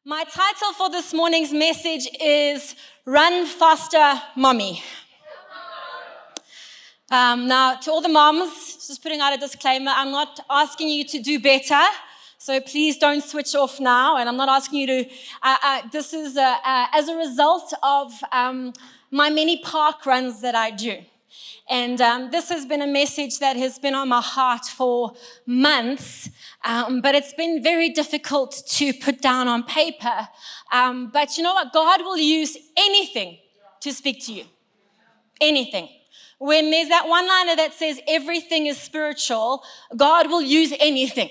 My title for this morning's message is Run Faster, Mommy. Now, to all the moms, just putting out a disclaimer, I'm not asking you to do better, so please don't switch off now, and I'm not asking you to, this is as a result of my many park runs that I do. And this has been a message that has been on my heart for months, but it's been very difficult to put down on paper. But you know what? God will use anything to speak to you. Anything. When there's that one-liner that says everything is spiritual, God will use anything.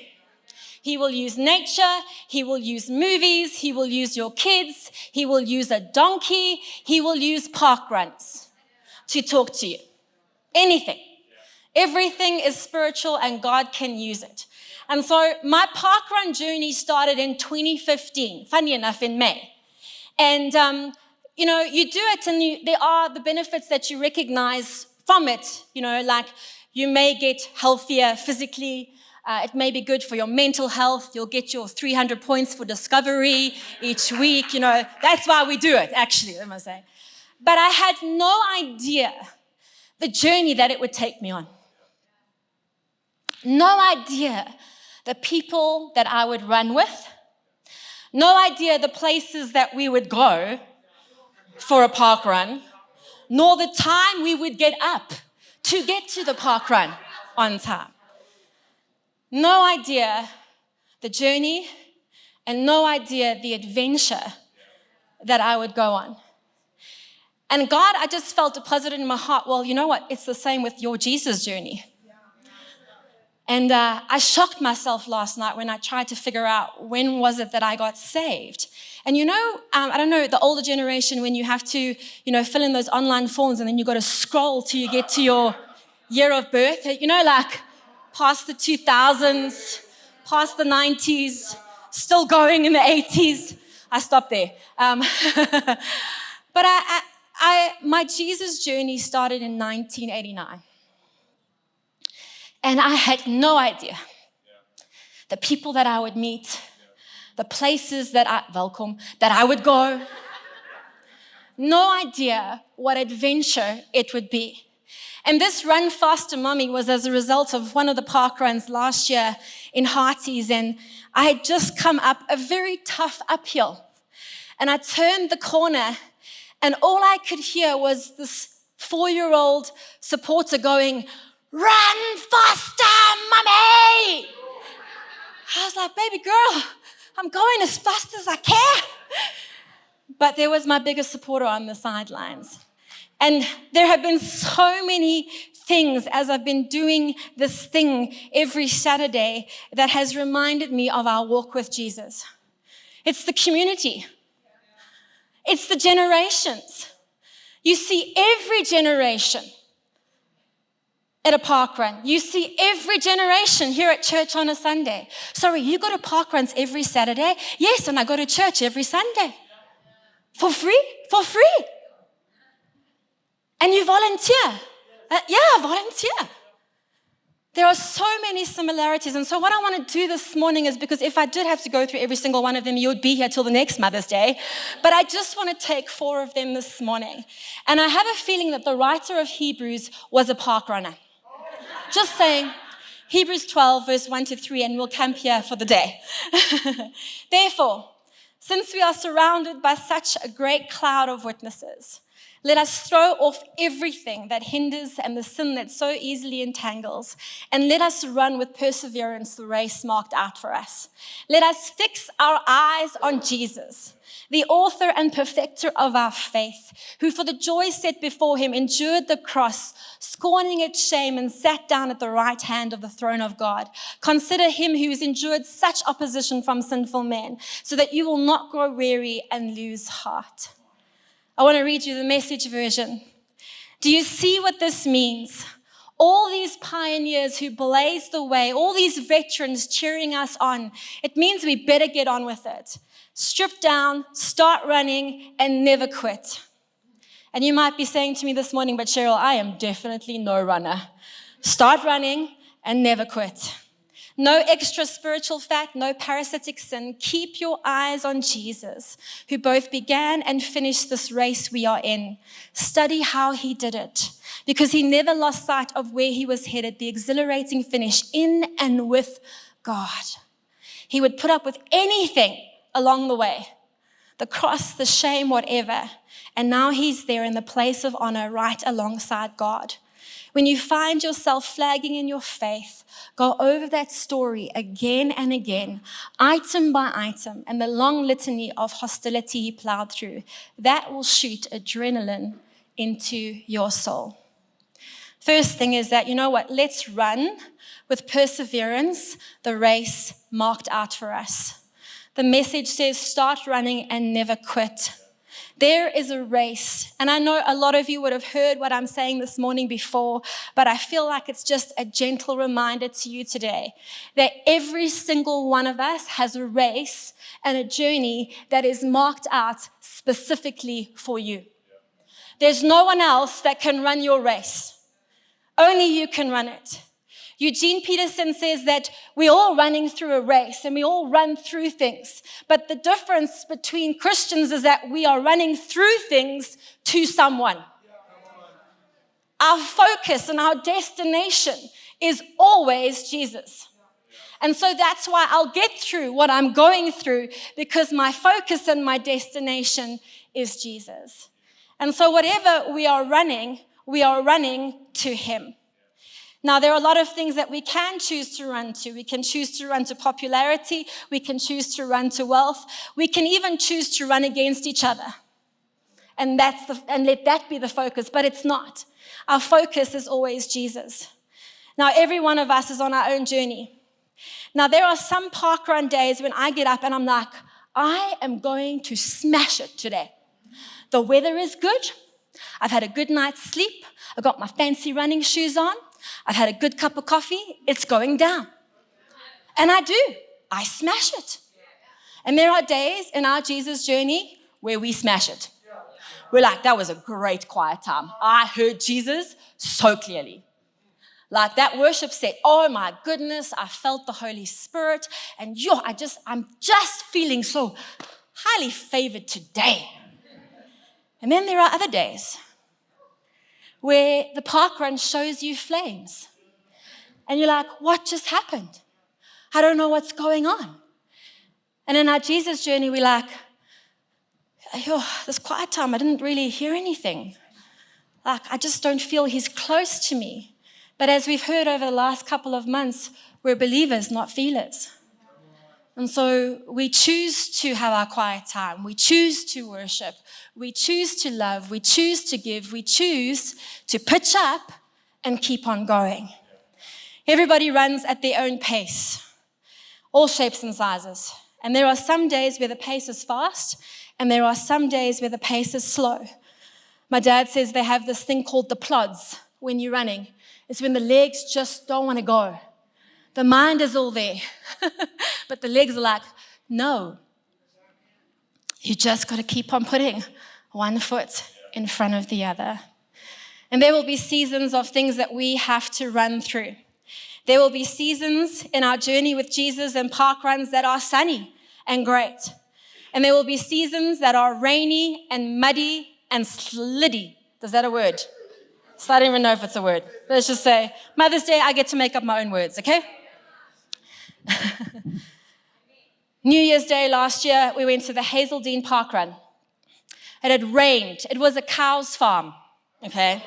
He will use nature, He will use movies, He will use your kids, He will use a donkey, He will use park runs to talk to you. Anything. Everything is spiritual and God can use it. And so my park run journey started in 2015, funny enough, in May. And, you do it and there are the benefits that you recognize from it. Like you may get healthier physically. It may be good for your mental health. You'll get your 300 points for discovery each week. That's why we do it, actually, I must say. But I had no idea the journey that it would take me on. No idea the people that I would run with. No idea the places that we would go for a park run, nor the time we would get up to get to the park run on time. No idea the journey and no idea the adventure that I would go on. And God, I just felt deposited in my heart, well, you know what? It's the same with your Jesus journey. And I shocked myself last night when I tried to figure out when was it that I got saved. And I don't know, the older generation, when you have to, fill in those online forms and then you got to scroll till you get to your year of birth, like past the 2000s, past the 90s, still going in the 80s. I stopped there. But my Jesus journey started in 1989. And I had no idea the people that I would meet, the places that I would go. No idea what adventure it would be. And this Run Faster Mommy was as a result of one of the park runs last year in Hearties. And I had just come up a very tough uphill. And I turned the corner and all I could hear was this 4-year-old supporter going, "Run faster, mommy!" I was like, "Baby girl, I'm going as fast as I can." But there was my biggest supporter on the sidelines. And there have been so many things as I've been doing this thing every Saturday that has reminded me of our walk with Jesus. It's the community. It's the generations. You see every generation at a park run. You see every generation here at church on a Sunday. Sorry, you go to park runs every Saturday? Yes, and I go to church every Sunday. For free? For free. And you volunteer. Volunteer. There are so many similarities. And so what I want to do this morning is, because if I did have to go through every single one of them, you would be here till the next Mother's Day. But I just want to take 4 of them this morning. And I have a feeling that the writer of Hebrews was a park runner. Just saying, Hebrews 12, verse 1-3, and we'll camp here for the day. Therefore, since we are surrounded by such a great cloud of witnesses, let us throw off everything that hinders and the sin that so easily entangles, and let us run with perseverance the race marked out for us. Let us fix our eyes on Jesus, the author and perfecter of our faith, who for the joy set before him endured the cross, scorning its shame, and sat down at the right hand of the throne of God. Consider him who has endured such opposition from sinful men, so that you will not grow weary and lose heart. I want to read you the Message version. Do you see what this means? All these pioneers who blazed the way, all these veterans cheering us on, it means we better get on with it. Strip down, start running, and never quit. And you might be saying to me this morning, but Cheryl, I am definitely no runner. Start running and never quit. No extra spiritual fat, no parasitic sin. Keep your eyes on Jesus, who both began and finished this race we are in. Study how he did it, because he never lost sight of where he was headed, the exhilarating finish in and with God. He would put up with anything along the way, the cross, the shame, whatever. And now he's there in the place of honor right alongside God. When you find yourself flagging in your faith, go over that story again and again, item by item, and the long litany of hostility he plowed through. That will shoot adrenaline into your soul. First thing is that, you know what? Let's run with perseverance the race marked out for us. The message says, start running and never quit. There is a race, and I know a lot of you would have heard what I'm saying this morning before, but I feel like it's just a gentle reminder to you today that every single one of us has a race and a journey that is marked out specifically for you. There's no one else that can run your race. Only you can run it. Eugene Peterson says that we're all running through a race and we all run through things. But the difference between Christians is that we are running through things to someone. Our focus and our destination is always Jesus. And so that's why I'll get through what I'm going through, because my focus and my destination is Jesus. And so whatever we are running to him. Now, there are a lot of things that we can choose to run to. We can choose to run to popularity. We can choose to run to wealth. We can even choose to run against each other. And let that be the focus, but it's not. Our focus is always Jesus. Now, every one of us is on our own journey. Now, there are some park run days when I get up and I'm like, I am going to smash it today. The weather is good. I've had a good night's sleep. I've got my fancy running shoes on. I've had a good cup of coffee. It's going down. And I do. I smash it. And there are days in our Jesus journey where we smash it. We're like, that was a great quiet time. I heard Jesus so clearly. Like that worship set, oh my goodness, I felt the Holy Spirit. And I'm just feeling so highly favored today. And then there are other days where the park run shows you flames. And you're like, what just happened? I don't know what's going on. And in our Jesus journey, we're like, this quiet time, I didn't really hear anything. Like, I just don't feel he's close to me. But as we've heard over the last couple of months, we're believers, not feelers. And so we choose to have our quiet time. We choose to worship. We choose to love. We choose to give. We choose to pitch up and keep on going. Everybody runs at their own pace, all shapes and sizes. And there are some days where the pace is fast, and there are some days where the pace is slow. My dad says they have this thing called the plods when you're running. It's when the legs just don't want to go. The mind is all there, but the legs are like, no. You just got to keep on putting one foot in front of the other. And there will be seasons of things that we have to run through. There will be seasons in our journey with Jesus and park runs that are sunny and great. And there will be seasons that are rainy and muddy and sliddy. Is that a word? So I don't even know if it's a word. Let's just say, Mother's Day, I get to make up my own words, okay? New Year's Day last year, we went to the Hazeldean Park Run. It had rained. It was a cow's farm, okay?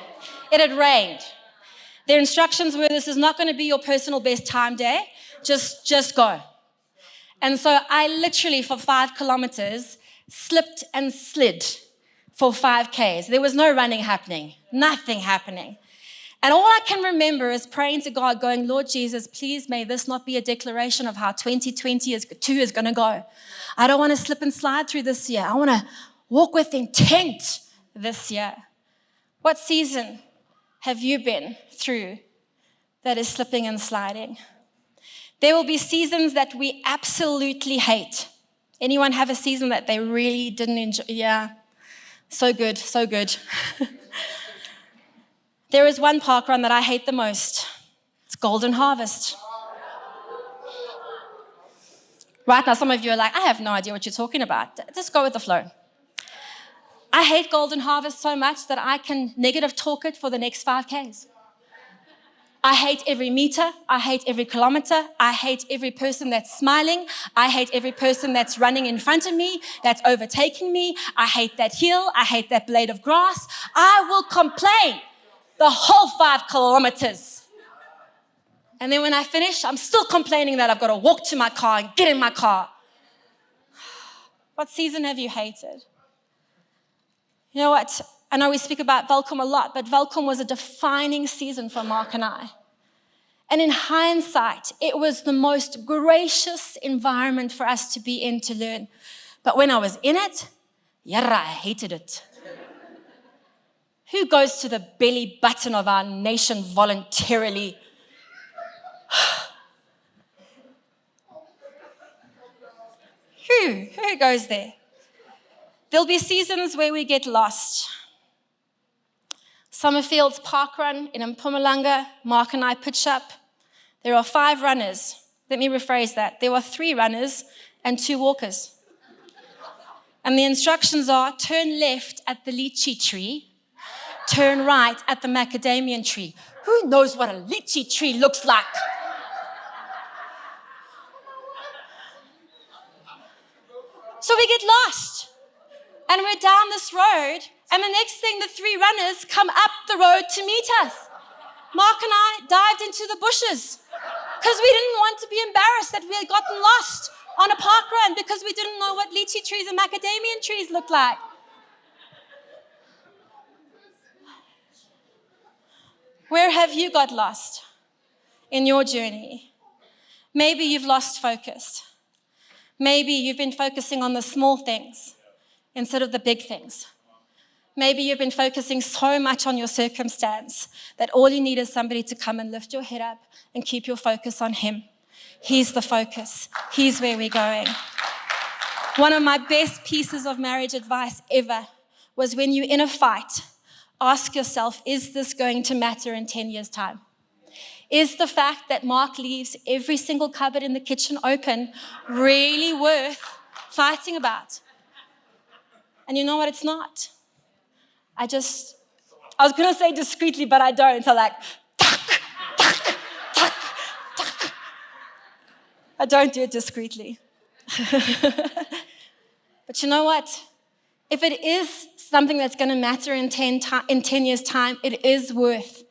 It had rained. Their instructions were, this is not going to be your personal best time day. Just go. And so I literally, for 5 kilometers, slipped and slid for 5Ks. There was no running happening, nothing happening. And all I can remember is praying to God, going, Lord Jesus, please may this not be a declaration of how 2022 is going to go. I don't want to slip and slide through this year. I want to walk with intent this year. What season have you been through that is slipping and sliding? There will be seasons that we absolutely hate. Anyone have a season that they really didn't enjoy? Yeah, so good, so good. There is one park run that I hate the most. It's Golden Harvest. Right now, some of you are like, I have no idea what you're talking about. Just go with the flow. I hate Golden Harvest so much that I can negative talk it for the next 5Ks. I hate every meter. I hate every kilometer. I hate every person that's smiling. I hate every person that's running in front of me, that's overtaking me. I hate that hill. I hate that blade of grass. I will complain the whole 5 kilometers. And then when I finish, I'm still complaining that I've got to walk to my car and get in my car. What season have you hated? You know what? I know we speak about Welkom a lot, but Welkom was a defining season for Mark and I. And in hindsight, it was the most gracious environment for us to be in to learn. But when I was in it, I hated it. Who goes to the belly button of our nation voluntarily? Who goes there? There'll be seasons where we get lost. Summerfield's park run in Mpumalanga, Mark and I pitch up. There are 5 runners. Let me rephrase that. There were 3 runners and 2 walkers. And the instructions are turn left at the lychee tree, turn right at the macadamia tree. Who knows what a lychee tree looks like? So we get lost. And we're down this road, and the next thing, the 3 runners come up the road to meet us. Mark and I dived into the bushes because we didn't want to be embarrassed that we had gotten lost on a park run because we didn't know what lychee trees and macadamia trees looked like. Where have you got lost in your journey? Maybe you've lost focus. Maybe you've been focusing on the small things instead of the big things. Maybe you've been focusing so much on your circumstance that all you need is somebody to come and lift your head up and keep your focus on Him. He's the focus. He's where we're going. One of my best pieces of marriage advice ever was when you're in a fight, ask yourself, is this going to matter in 10 years' time? Is the fact that Mark leaves every single cupboard in the kitchen open really worth fighting about? And you know what? It's not. I was going to say discreetly, but I don't. So like, tuck, tuck, tuck, tuck. I don't do it discreetly. But you know what? If it is something that's going to matter in 10 years' time, it is worth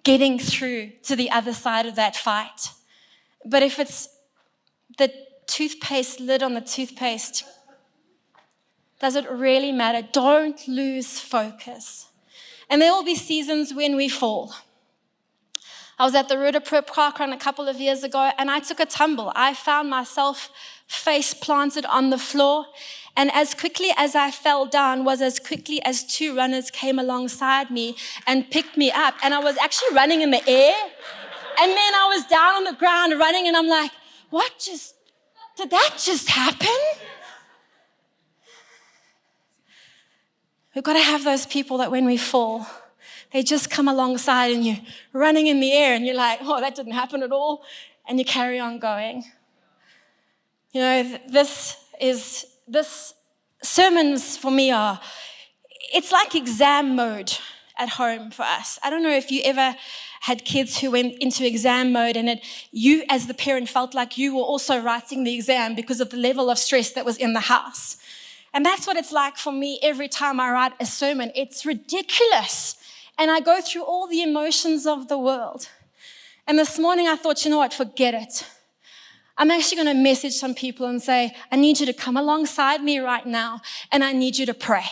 getting through to the other side of that fight. But if it's the toothpaste lid on the toothpaste, does it really matter? Don't lose focus. And there will be seasons when we fall. I was at the Rudapur Park run a couple of years ago, and I took a tumble. I found myself face planted on the floor, and as quickly as I fell down was as quickly as 2 runners came alongside me and picked me up. And I was actually running in the air, and then I was down on the ground running, and I'm like, did that just happen? We've got to have those people that when we fall, they just come alongside and you're running in the air and you're like, oh, that didn't happen at all. And you carry on going. You know, this sermons for me it's like exam mode at home for us. I don't know if you ever had kids who went into exam mode and you as the parent felt like you were also writing the exam because of the level of stress that was in the house. And that's what it's like for me every time I write a sermon. It's ridiculous. And I go through all the emotions of the world. And this morning I thought, you know what, forget it. I'm actually going to message some people and say, I need you to come alongside me right now, and I need you to pray.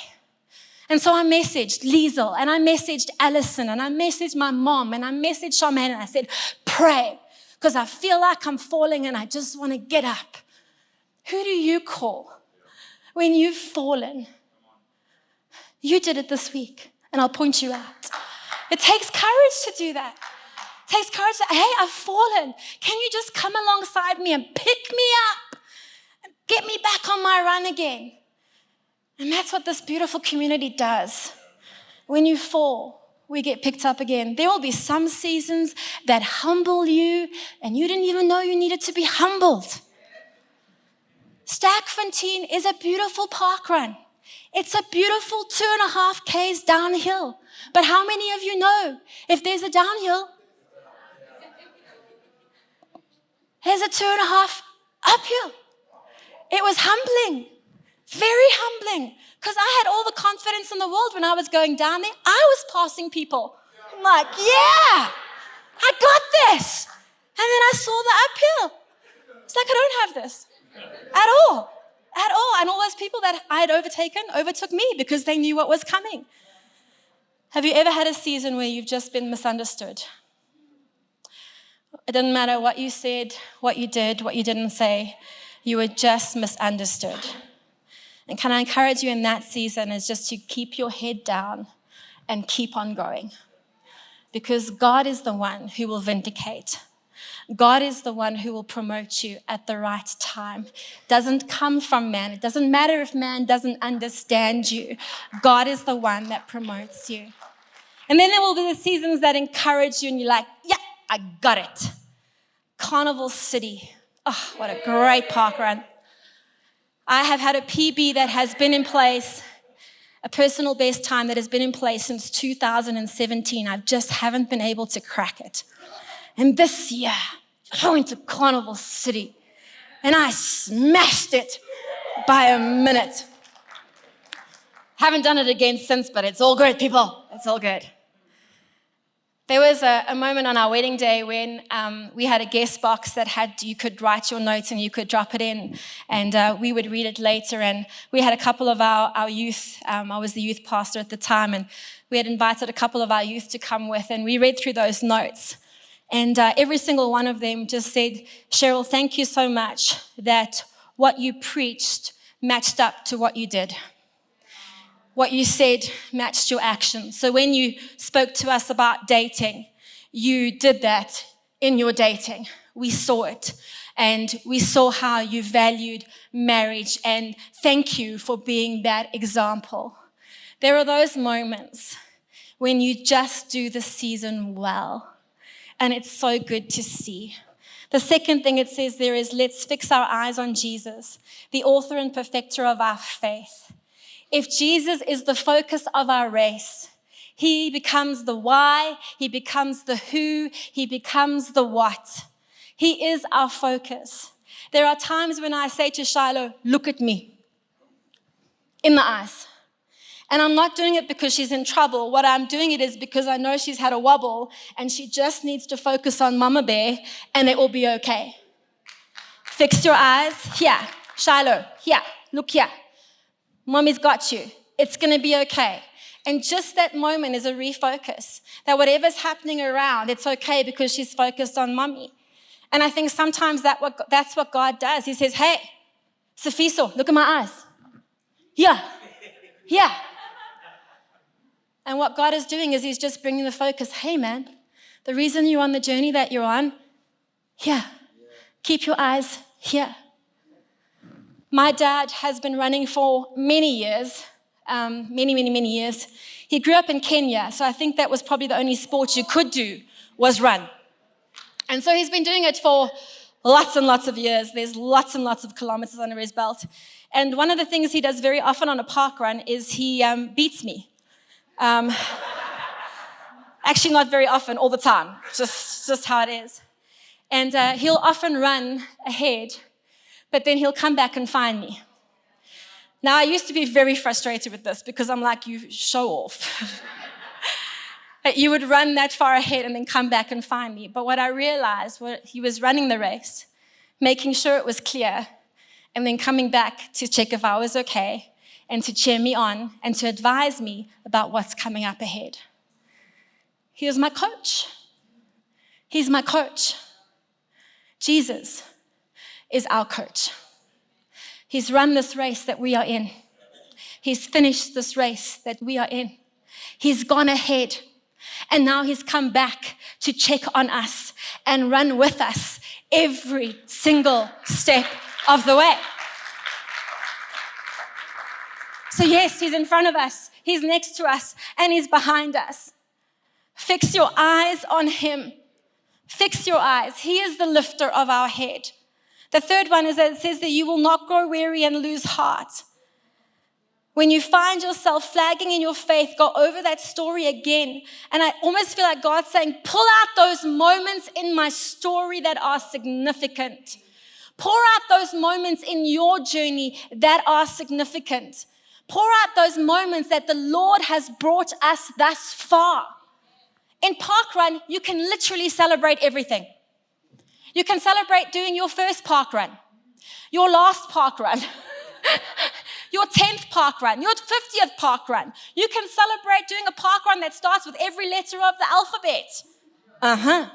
And so I messaged Liesel, and I messaged Alison, and I messaged my mom, and I messaged Charmaine, and I said, pray, because I feel like I'm falling and I just want to get up. Who do you call when you've fallen? You did it this week, and I'll point you out. It takes courage to do that. It takes courage to, hey, I've fallen. Can you just come alongside me and pick me up and get me back on my run again? And that's what this beautiful community does. When you fall, we get picked up again. There will be some seasons that humble you, and you didn't even know you needed to be humbled. Sterkfontein is a beautiful park run. It's a beautiful 2.5 Ks downhill. But how many of you know if there's a downhill, there's a 2.5 uphill? It was humbling, very humbling, because I had all the confidence in the world when I was going down there. I was passing people. I'm like, yeah, I got this. And then I saw the uphill. It's like, I don't have this at all. And all those people that I had overtaken overtook me because they knew what was coming. Have you ever had a season where you've just been misunderstood? It didn't matter what you said, what you did, what you didn't say. You were just misunderstood. And can I encourage you in that season is just to keep your head down and keep on going. Because God is the one who will vindicate. God is the one who will promote you at the right time. Doesn't come from man. It doesn't matter if man doesn't understand you. God is the one that promotes you. And then there will be the seasons that encourage you and you're like, yeah, I got it. Carnival City. Oh, what a great park run. I have had a PB that has been in place, a personal best time that has been in place since 2017. I just haven't been able to crack it. And this year, I went to Carnival City and I smashed it by a minute. Haven't done it again since, but it's all good, people. It's all good. There was a moment on our wedding day when we had a guest box that you could write your notes and you could drop it in, and we would read it later. And we had a couple of our youth. I was the youth pastor at the time, and we had invited a couple of our youth to come with, and we read through those notes. And every single one of them just said, Cheryl, thank you so much that what you preached matched up to what you did. What you said matched your actions. So when you spoke to us about dating, you did that in your dating. We saw it. And we saw how you valued marriage. And thank you for being that example. There are those moments when you just do the season well. And it's so good to see. The second thing it says there is, let's fix our eyes on Jesus, the author and perfecter of our faith. If Jesus is the focus of our race, he becomes the why, he becomes the who, he becomes the what. He is our focus. There are times when I say to Shiloh, look at me in the eyes. And I'm not doing it because she's in trouble. What I'm doing it is because I know she's had a wobble and she just needs to focus on Mama Bear and it will be okay. Fix your eyes here. Shiloh, here. Look here. Mommy's got you. It's going to be okay. And just that moment is a refocus. That whatever's happening around, it's okay because she's focused on mommy. And I think sometimes that's what God does. He says, hey, Safiso, look at my eyes. Here. Here. And what God is doing is he's just bringing the focus. Hey, man, the reason you're on the journey that you're on, here. Keep your eyes here. My dad has been running for many years, many years. He grew up in Kenya, so I think that was probably the only sport you could do was run. And so he's been doing it for lots and lots of years. There's lots and lots of kilometers under his belt. And one of the things he does very often on a park run is he beats me. Actually, not very often, all the time, just how it is. And he'll often run ahead, but then he'll come back and find me. Now, I used to be very frustrated with this because I'm like, you show off. That you would run that far ahead and then come back and find me. But what I realized was he was running the race, making sure it was clear, and then coming back to check if I was okay and to cheer me on and to advise me about what's coming up ahead. He was my coach. He's my coach. Jesus is our coach. He's run this race that we are in. He's finished this race that we are in. He's gone ahead. And now he's come back to check on us and run with us every single step of the way. So yes, he's in front of us, he's next to us, and he's behind us. Fix your eyes on him. Fix your eyes. He is the lifter of our head. The third one is that it says that you will not grow weary and lose heart. When you find yourself flagging in your faith, go over that story again. And I almost feel like God's saying, pull out those moments in my story that are significant. Pour out those moments in your journey that are significant. Pour out those moments that the Lord has brought us thus far. In parkrun, you can literally celebrate everything. You can celebrate doing your first parkrun, your last parkrun, your 10th parkrun, your 50th parkrun. You can celebrate doing a parkrun that starts with every letter of the alphabet.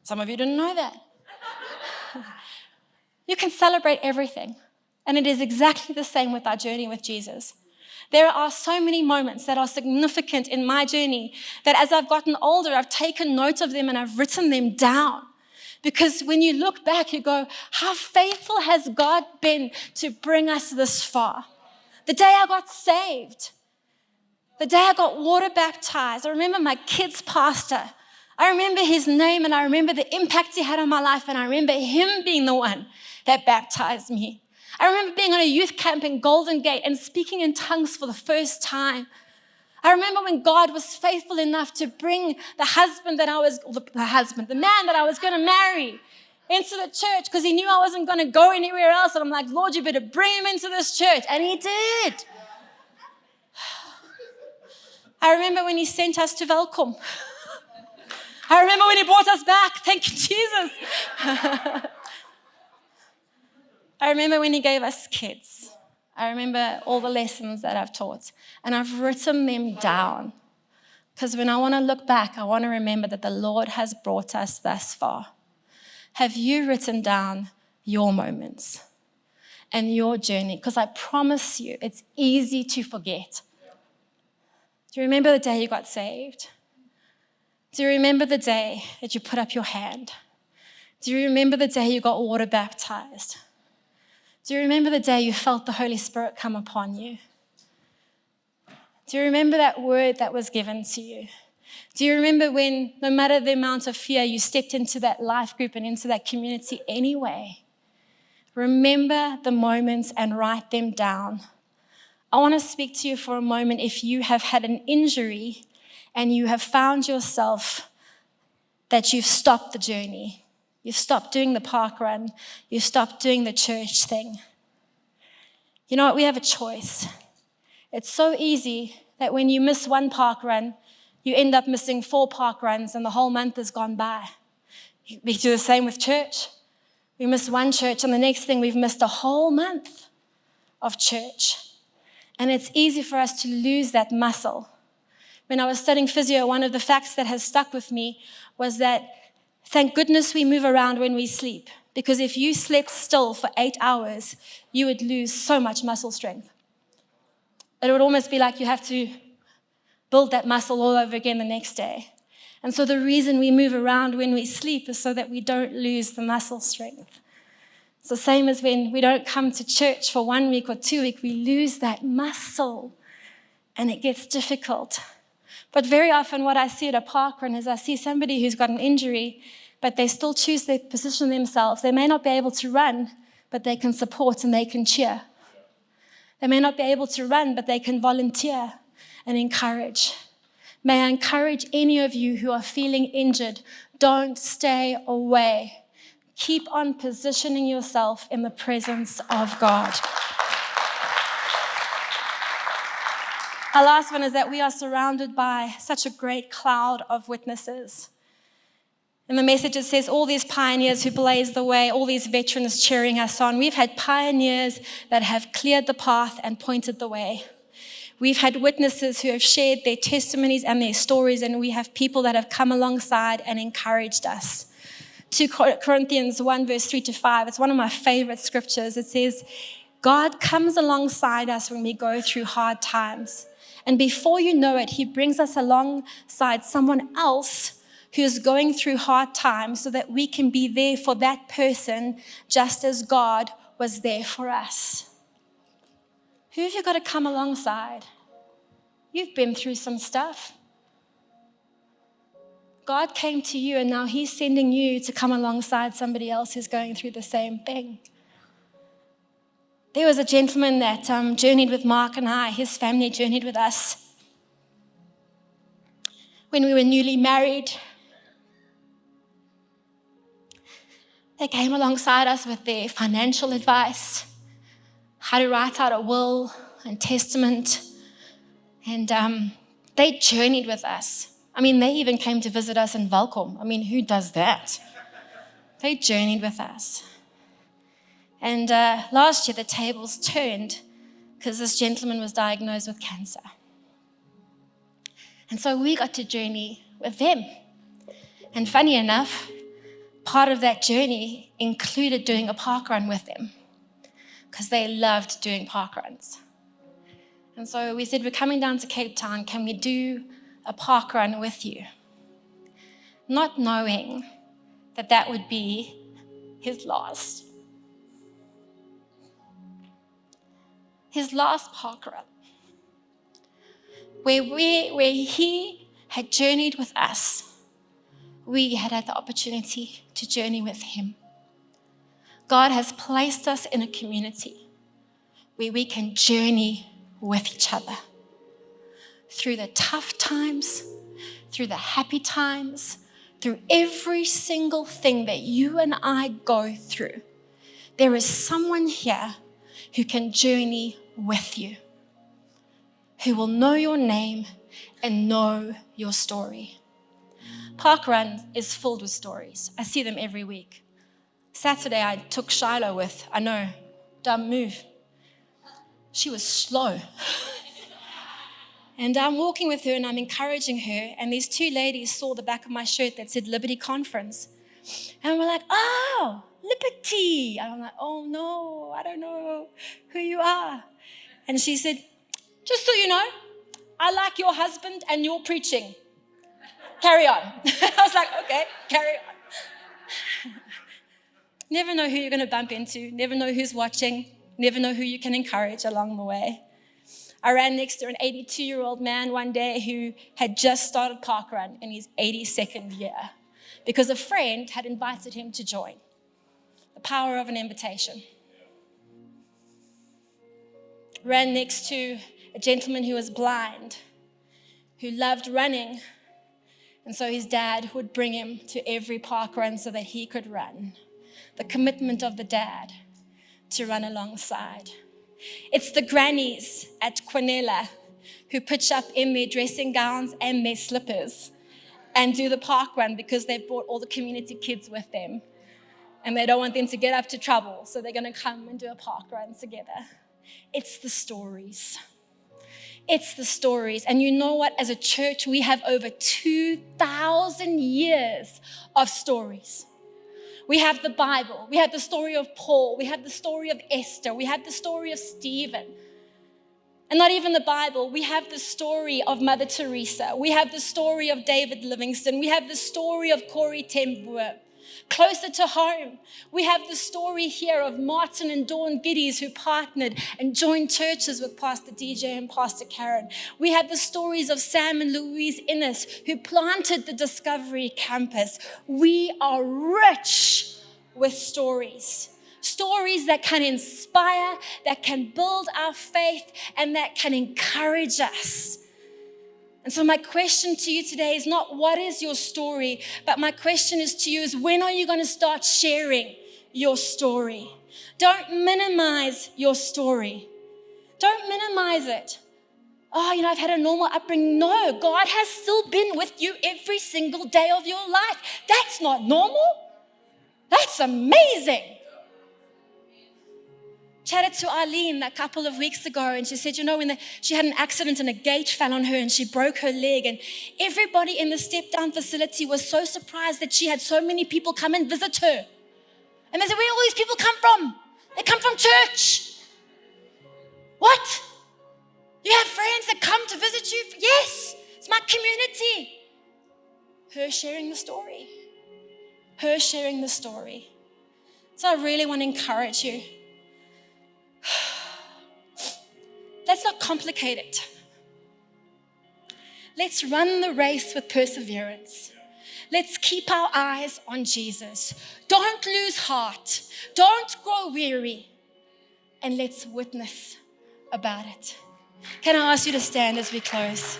Some of you didn't know that. You can celebrate everything. And it is exactly the same with our journey with Jesus. There are so many moments that are significant in my journey that as I've gotten older, I've taken note of them and I've written them down. Because when you look back, you go, how faithful has God been to bring us this far? The day I got saved, the day I got water baptized, I remember my kid's pastor. I remember his name and I remember the impact he had on my life and I remember him being the one that baptized me. I remember being on a youth camp in Golden Gate and speaking in tongues for the first time. I remember when God was faithful enough to bring the man that I was going to marry into the church because he knew I wasn't going to go anywhere else. And I'm like, Lord, you better bring him into this church. And he did. I remember when he sent us to Welkom. I remember when he brought us back. Thank you, Jesus. I remember when he gave us kids. I remember all the lessons that I've taught, and I've written them down because when I want to look back, I want to remember that the Lord has brought us thus far. Have you written down your moments and your journey? Because I promise you, it's easy to forget. Do you remember the day you got saved? Do you remember the day that you put up your hand? Do you remember the day you got water baptized? Do you remember the day you felt the Holy Spirit come upon you? Do you remember that word that was given to you? Do you remember when, no matter the amount of fear, you stepped into that life group and into that community anyway? Remember the moments and write them down. I want to speak to you for a moment if you have had an injury and you have found yourself that you've stopped the journey. You've stopped doing the park run. You've stopped doing the church thing. You know what? We have a choice. It's so easy that when you miss one park run, you end up missing 4 park runs and the whole month has gone by. We do the same with church. We miss one church and the next thing we've missed a whole month of church. And it's easy for us to lose that muscle. When I was studying physio, one of the facts that has stuck with me was that thank goodness we move around when we sleep, because if you slept still for 8 hours, you would lose so much muscle strength. It would almost be like you have to build that muscle all over again the next day. And so the reason we move around when we sleep is so that we don't lose the muscle strength. It's the same as when we don't come to church for 1 week or 2 weeks, we lose that muscle and it gets difficult. But very often what I see at a park run is I see somebody who's got an injury, but they still choose to position themselves. They may not be able to run, but they can support and they can cheer. They may not be able to run, but they can volunteer and encourage. May I encourage any of you who are feeling injured, don't stay away. Keep on positioning yourself in the presence of God. Our last one is that we are surrounded by such a great cloud of witnesses. In the message it says, all these pioneers who blazed the way, all these veterans cheering us on. We've had pioneers that have cleared the path and pointed the way. We've had witnesses who have shared their testimonies and their stories, and we have people that have come alongside and encouraged us. 2 Corinthians 1 verse 3-5, it's one of my favorite scriptures. It says, God comes alongside us when we go through hard times. And before you know it, he brings us alongside someone else who is going through hard times so that we can be there for that person just as God was there for us. Who have you got to come alongside? You've been through some stuff. God came to you and now he's sending you to come alongside somebody else who's going through the same thing. There was a gentleman that journeyed with Mark and I. His family journeyed with us when we were newly married. They came alongside us with their financial advice, how to write out a will and testament. And they journeyed with us. I mean, they even came to visit us in Valkom. I mean, who does that? They journeyed with us. And last year, the tables turned because this gentleman was diagnosed with cancer. And so we got to journey with them. And funny enough, part of that journey included doing a park run with them because they loved doing park runs. And so we said, we're coming down to Cape Town. Can we do a park run with you? Not knowing that that would be his last. His last park run. Where he had journeyed with us, we had the opportunity to journey with him. God has placed us in a community where we can journey with each other through the tough times, through the happy times, through every single thing that you and I go through. There is someone here who can journey with you, who will know your name and know your story. Park Run is filled with stories. I see them every week. Saturday, I took Shiloh with, I know, dumb move. She was slow. And I'm walking with her and I'm encouraging her. And these two ladies saw the back of my shirt that said Liberty Conference. And we're like, oh, Liberty. And I'm like, oh no, I don't know who you are. And she said, just so you know, I like your husband and your preaching. Carry on. I was like, okay, carry on. Never know who you're going to bump into. Never know who's watching. Never know who you can encourage along the way. I ran next to an 82-year-old man one day who had just started Park Run in his 82nd year because a friend had invited him to join. The power of an invitation. Ran next to a gentleman who was blind, who loved running, and so his dad would bring him to every park run so that he could run. The commitment of the dad to run alongside. It's the grannies at Quinella who pitch up in their dressing gowns and their slippers and do the park run because they've brought all the community kids with them. And they don't want them to get up to trouble, so they're going to come and do a park run together. It's the stories. It's the stories. And you know what? As a church, we have over 2,000 years of stories. We have the Bible. We have the story of Paul. We have the story of Esther. We have the story of Stephen. And not even the Bible. We have the story of Mother Teresa. We have the story of David Livingstone. We have the story of Corrie ten Boom. Closer to home, we have the story here of Martin and Dawn Giddies who partnered and joined churches with Pastor DJ and Pastor Karen. We have the stories of Sam and Louise Innes who planted the Discovery Campus. We are rich with stories. Stories that can inspire, that can build our faith, and that can encourage us. And so my question to you today is not what is your story, but my question is to you is when are you going to start sharing your story? Don't minimize your story. Don't minimize it. Oh, I've had a normal upbringing. No, God has still been with you every single day of your life. That's not normal. That's amazing. Chatted to Arlene a couple of weeks ago and she said, when she had an accident and a gate fell on her and she broke her leg and everybody in the step-down facility was so surprised that she had so many people come and visit her. And they said, where do all these people come from? They come from church. What? You have friends that come to visit you? Yes, it's my community. Her sharing the story. Her sharing the story. So I really want to encourage you. Let's not complicate it. Let's run the race with perseverance. Let's keep our eyes on Jesus. Don't lose heart. Don't grow weary. And let's witness about it. Can I ask you to stand as we close?